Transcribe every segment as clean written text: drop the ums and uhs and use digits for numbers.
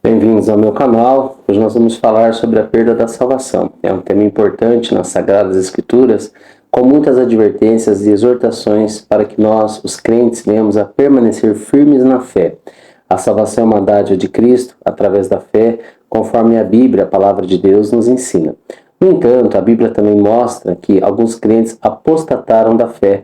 Bem-vindos ao meu canal. Hoje nós vamos falar sobre a perda da salvação. É um tema importante nas Sagradas Escrituras, com muitas advertências e exortações para que nós, os crentes, venhamos a permanecer firmes na fé. A salvação é uma dádiva de Cristo através da fé, conforme a Bíblia, a palavra de Deus, nos ensina. No entanto, a Bíblia também mostra que alguns crentes apostataram da fé,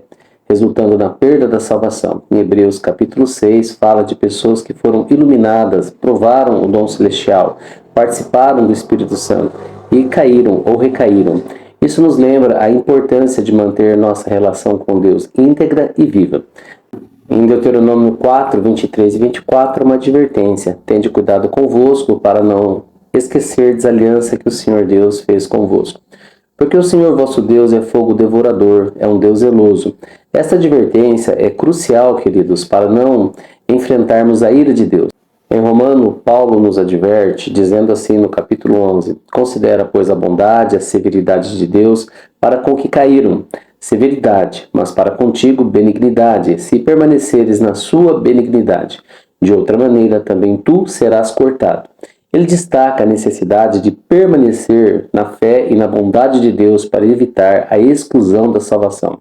resultando na perda da salvação. Em Hebreus capítulo 6, fala de pessoas que foram iluminadas, provaram o dom celestial, participaram do Espírito Santo e caíram ou recaíram. Isso nos lembra a importância de manter nossa relação com Deus íntegra e viva. Em Deuteronômio 4, 23 e 24, uma advertência: tende cuidado convosco para não esquecerdes a aliança que o Senhor Deus fez convosco. Porque o Senhor vosso Deus é fogo devorador, é um Deus zeloso. Esta advertência é crucial, queridos, para não enfrentarmos a ira de Deus. Em Romano, Paulo nos adverte, dizendo assim no capítulo 11: considera, pois, a bondade, a severidade de Deus para com que caíram. Severidade, mas para contigo benignidade, se permaneceres na sua benignidade. De outra maneira, também tu serás cortado. Ele destaca a necessidade de permanecer na fé e na bondade de Deus para evitar a exclusão da salvação.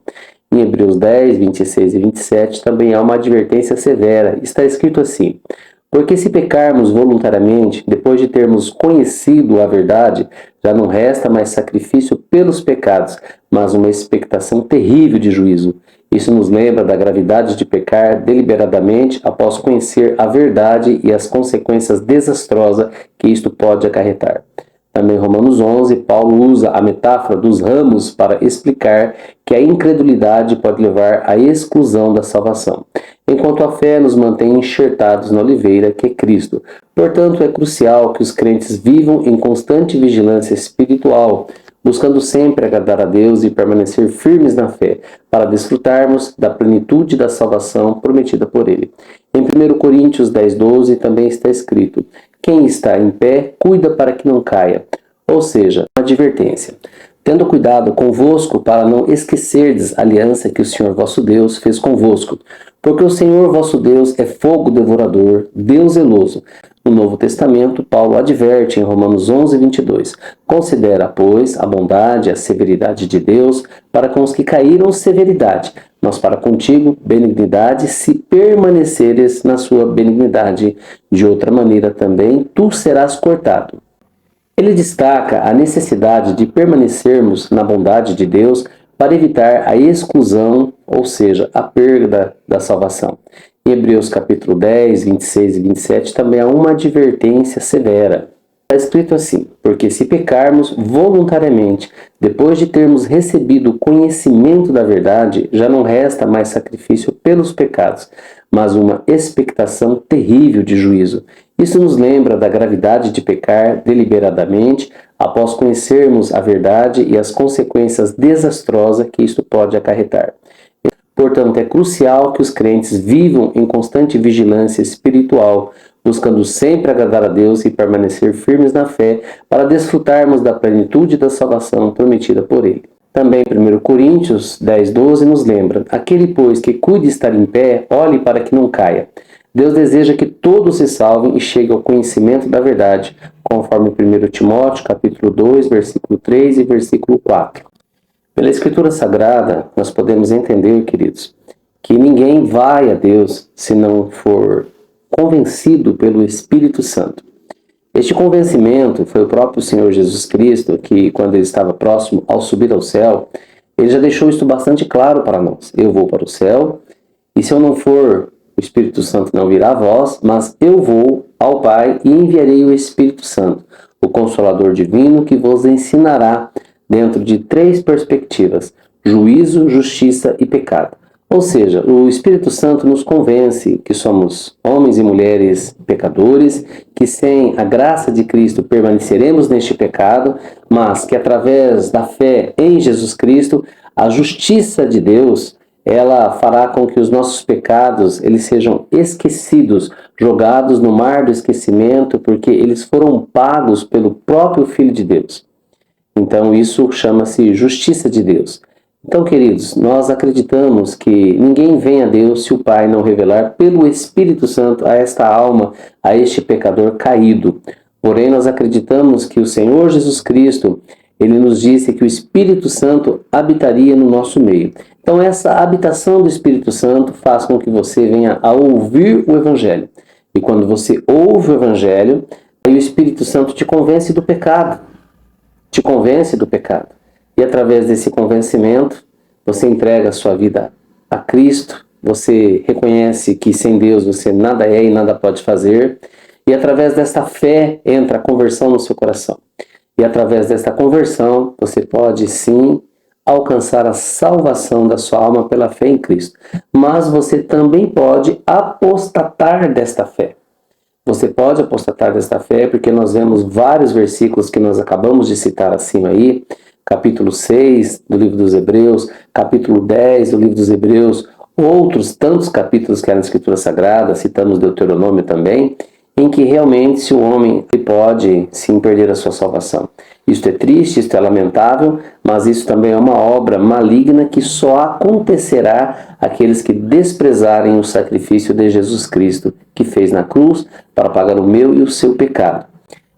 Em Hebreus 10, 26 e 27 também há uma advertência severa. Está escrito assim: porque se pecarmos voluntariamente, depois de termos conhecido a verdade, já não resta mais sacrifício pelos pecados, mas uma expectação terrível de juízo. Isso nos lembra da gravidade de pecar deliberadamente após conhecer a verdade e as consequências desastrosas que isto pode acarretar. Também em Romanos 11, Paulo usa a metáfora dos ramos para explicar que a incredulidade pode levar à exclusão da salvação, enquanto a fé nos mantém enxertados na oliveira, que é Cristo. Portanto, é crucial que os crentes vivam em constante vigilância espiritual, buscando sempre agradar a Deus e permanecer firmes na fé, para desfrutarmos da plenitude da salvação prometida por Ele. Em 1 Coríntios 10, 12 também está escrito: quem está em pé, cuida para que não caia. Ou seja, uma advertência: tendo cuidado convosco para não esquecerdes a aliança que o Senhor vosso Deus fez convosco. Porque o Senhor vosso Deus é fogo devorador, Deus zeloso. No Novo Testamento, Paulo adverte em Romanos 11, 22. Considera, pois, a bondade e a severidade de Deus para com os que caíram severidade, mas para contigo benignidade, se permaneceres na sua benignidade. De outra maneira também, tu serás cortado. Ele destaca a necessidade de permanecermos na bondade de Deus para evitar a exclusão, ou seja, a perda da salvação. Em Hebreus capítulo 10, 26 e 27 também há uma advertência severa. Está escrito assim: porque se pecarmos voluntariamente, depois de termos recebido o conhecimento da verdade, já não resta mais sacrifício pelos pecados, mas uma expectação terrível de juízo. Isso nos lembra da gravidade de pecar deliberadamente após conhecermos a verdade e as consequências desastrosas que isto pode acarretar. Portanto, é crucial que os crentes vivam em constante vigilância espiritual, buscando sempre agradar a Deus e permanecer firmes na fé para desfrutarmos da plenitude da salvação prometida por Ele. Também 1 Coríntios 10, 12 nos lembra: aquele, pois, que cuide estar em pé, olhe para que não caia. Deus deseja que todos se salvem e cheguem ao conhecimento da verdade, conforme 1 Timóteo capítulo 2, versículo 3 e versículo 4. Pela Escritura Sagrada, nós podemos entender, queridos, que ninguém vai a Deus se não for convencido pelo Espírito Santo. Este convencimento foi o próprio Senhor Jesus Cristo que, quando ele estava próximo ao subir ao céu, ele já deixou isto bastante claro para nós. Eu vou para o céu, e se eu não for, o Espírito Santo não virá a vós, mas eu vou ao Pai e enviarei o Espírito Santo, o Consolador Divino, que vos ensinará dentro de 3 perspectivas: juízo, justiça e pecado. Ou seja, o Espírito Santo nos convence que somos homens e mulheres pecadores, que sem a graça de Cristo permaneceremos neste pecado, mas que através da fé em Jesus Cristo, a justiça de Deus, ela fará com que os nossos pecados eles sejam esquecidos, jogados no mar do esquecimento, porque eles foram pagos pelo próprio Filho de Deus. Então isso chama-se justiça de Deus. Então, queridos, nós acreditamos que ninguém vem a Deus se o Pai não revelar pelo Espírito Santo a esta alma, a este pecador caído. Porém, nós acreditamos que o Senhor Jesus Cristo, ele nos disse que o Espírito Santo habitaria no nosso meio. Então, essa habitação do Espírito Santo faz com que você venha a ouvir o Evangelho. E quando você ouve o Evangelho, aí o Espírito Santo te convence do pecado. Te convence do pecado. E através desse convencimento, você entrega a sua vida a Cristo, você reconhece que sem Deus você nada é e nada pode fazer, e através desta fé entra a conversão no seu coração. E através desta conversão, você pode sim alcançar a salvação da sua alma pela fé em Cristo. Mas você também pode apostatar desta fé. Você pode apostatar desta fé porque nós vemos vários versículos que nós acabamos de citar acima aí, capítulo 6 do livro dos Hebreus, capítulo 10 do livro dos Hebreus, outros tantos capítulos que há na Escritura Sagrada, citamos Deuteronômio também, em que realmente o homem pode sim perder a sua salvação. Isto é triste, isto é lamentável, mas isso também é uma obra maligna que só acontecerá àqueles que desprezarem o sacrifício de Jesus Cristo, que fez na cruz para pagar o meu e o seu pecado.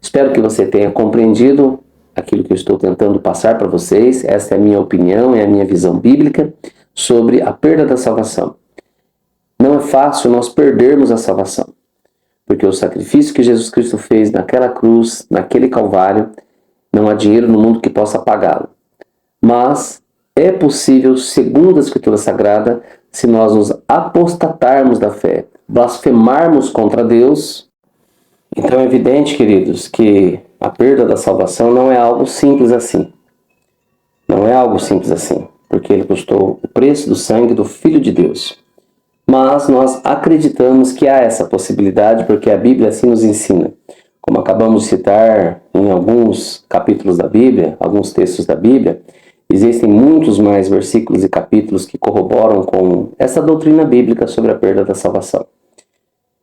Espero que você tenha compreendido aquilo que eu estou tentando passar para vocês. Esta é a minha opinião, é a minha visão bíblica sobre a perda da salvação. Não é fácil nós perdermos a salvação, porque o sacrifício que Jesus Cristo fez naquela cruz, naquele Calvário, não há dinheiro no mundo que possa pagá-lo. Mas é possível, segundo a Escritura Sagrada, se nós nos apostatarmos da fé, blasfemarmos contra Deus. Então é evidente, queridos, que a perda da salvação não é algo simples assim. Não é algo simples assim, porque ele custou o preço do sangue do Filho de Deus. Mas nós acreditamos que há essa possibilidade porque a Bíblia assim nos ensina. Como acabamos de citar em alguns capítulos da Bíblia, alguns textos da Bíblia, existem muitos mais versículos e capítulos que corroboram com essa doutrina bíblica sobre a perda da salvação.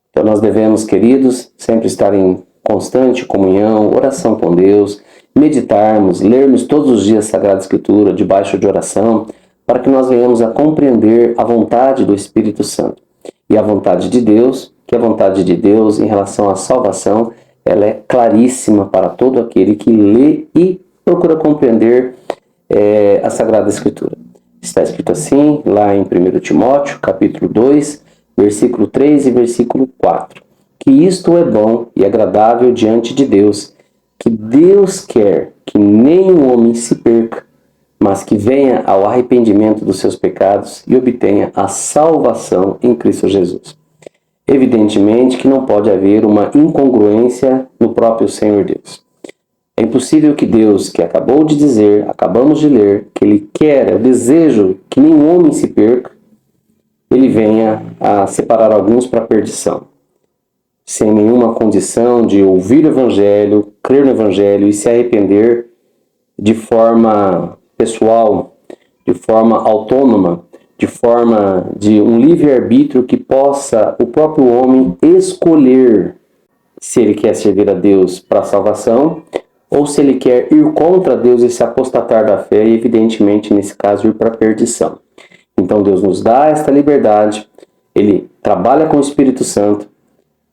Então nós devemos, queridos, sempre estar em constante comunhão, oração com Deus, meditarmos, lermos todos os dias a Sagrada Escritura, debaixo de oração, para que nós venhamos a compreender a vontade do Espírito Santo. E a vontade de Deus, que a vontade de Deus em relação à salvação, ela é claríssima para todo aquele que lê e procura compreender a Sagrada Escritura. Está escrito assim, lá em 1 Timóteo, capítulo 2, versículo 3 e versículo 4. Que isto é bom e agradável diante de Deus, que Deus quer que nenhum homem se perca, mas que venha ao arrependimento dos seus pecados e obtenha a salvação em Cristo Jesus. Evidentemente que não pode haver uma incongruência no próprio Senhor Deus. É impossível que Deus, que acabou de dizer, acabamos de ler, que Ele quer, o desejo que nenhum homem se perca, Ele venha a separar alguns para a perdição, sem nenhuma condição de ouvir o Evangelho, crer no Evangelho e se arrepender de forma pessoal, de forma autônoma, de forma de um livre-arbítrio que possa o próprio homem escolher se ele quer servir a Deus para a salvação ou se ele quer ir contra Deus e se apostatar da fé e, evidentemente, nesse caso, ir para a perdição. Então Deus nos dá esta liberdade, Ele trabalha com o Espírito Santo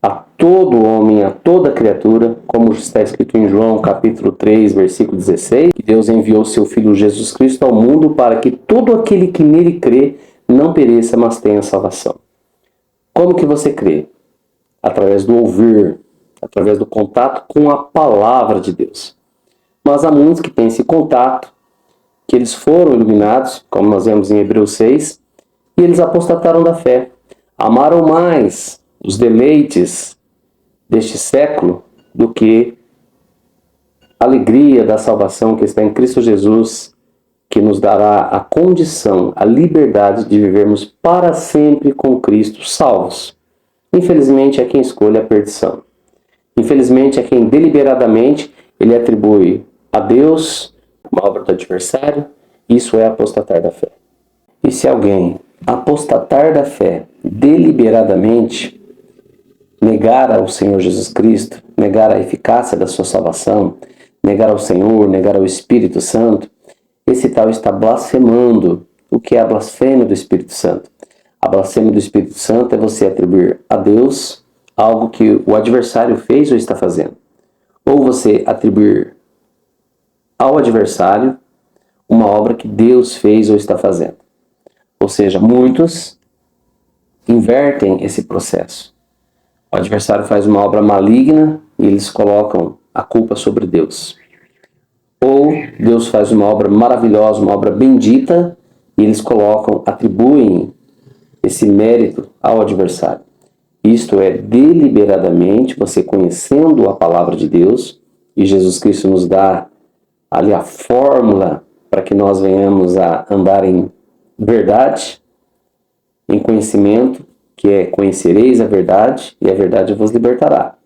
a todo homem, a toda criatura, como está escrito em João capítulo 3, versículo 16, que Deus enviou seu Filho Jesus Cristo ao mundo para que todo aquele que nele crê não pereça, mas tenha salvação. Como que você crê? Através do ouvir, através do contato com a palavra de Deus. Mas há muitos que têm esse contato, que eles foram iluminados, como nós vemos em Hebreus 6, e eles apostataram da fé. Amaram mais os deleites deste século do que a alegria da salvação que está em Cristo Jesus, que nos dará a condição, a liberdade de vivermos para sempre com Cristo salvos. Infelizmente é quem escolhe a perdição. Infelizmente é quem deliberadamente ele atribui a Deus uma obra do adversário. Isso é apostatar da fé. E se alguém apostatar da fé deliberadamente, negar ao Senhor Jesus Cristo, negar a eficácia da sua salvação, negar ao Senhor, negar ao Espírito Santo, esse tal está blasfemando. O que é a blasfêmia do Espírito Santo? A blasfêmia do Espírito Santo é você atribuir a Deus algo que o adversário fez ou está fazendo. Ou você atribuir ao adversário uma obra que Deus fez ou está fazendo. Ou seja, muitos invertem esse processo. O adversário faz uma obra maligna e eles colocam a culpa sobre Deus. Ou Deus faz uma obra maravilhosa, uma obra bendita, e eles atribuem esse mérito ao adversário. Isto é deliberadamente você conhecendo a palavra de Deus, e Jesus Cristo nos dá ali a fórmula para que nós venhamos a andar em verdade, em conhecimento, que é conhecereis a verdade, e a verdade vos libertará.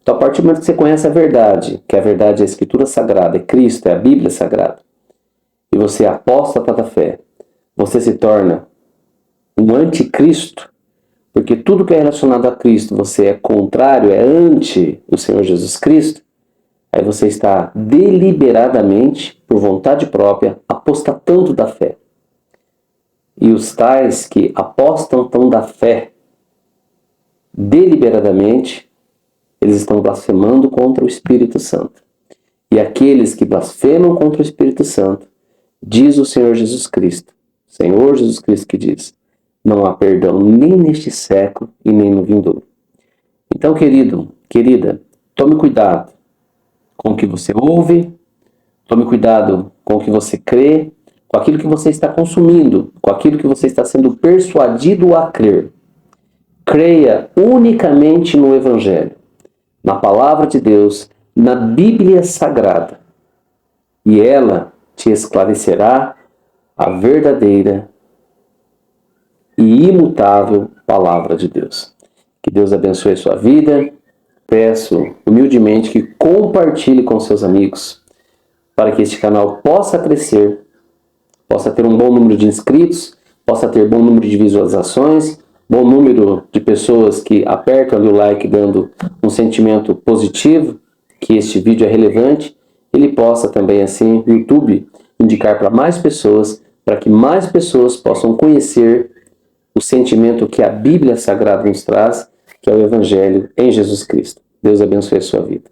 Então, a partir do momento que você conhece a verdade, que a verdade é a Escritura Sagrada, é Cristo, é a Bíblia Sagrada, e você é apóstata da fé, você se torna um anticristo, porque tudo que é relacionado a Cristo, você é contrário, é anti o Senhor Jesus Cristo, aí você está deliberadamente, por vontade própria, apostatando da fé. E os tais que apostam da fé, deliberadamente, eles estão blasfemando contra o Espírito Santo. E aqueles que blasfemam contra o Espírito Santo, diz o Senhor Jesus Cristo que diz, não há perdão nem neste século e nem no vindouro. Então, querido, querida, tome cuidado com o que você ouve, tome cuidado com o que você crê, com aquilo que você está consumindo, com aquilo que você está sendo persuadido a crer. Creia unicamente no Evangelho, na Palavra de Deus, na Bíblia Sagrada, e ela te esclarecerá a verdadeira e imutável Palavra de Deus. Que Deus abençoe a sua vida. Peço humildemente que compartilhe com seus amigos, para que este canal possa crescer, possa ter um bom número de inscritos, possa ter bom número de visualizações, bom número de pessoas que apertam ali o like dando um sentimento positivo, que este vídeo é relevante, ele possa também assim, no YouTube, indicar para mais pessoas, para que mais pessoas possam conhecer o sentimento que a Bíblia Sagrada nos traz, que é o Evangelho em Jesus Cristo. Deus abençoe a sua vida.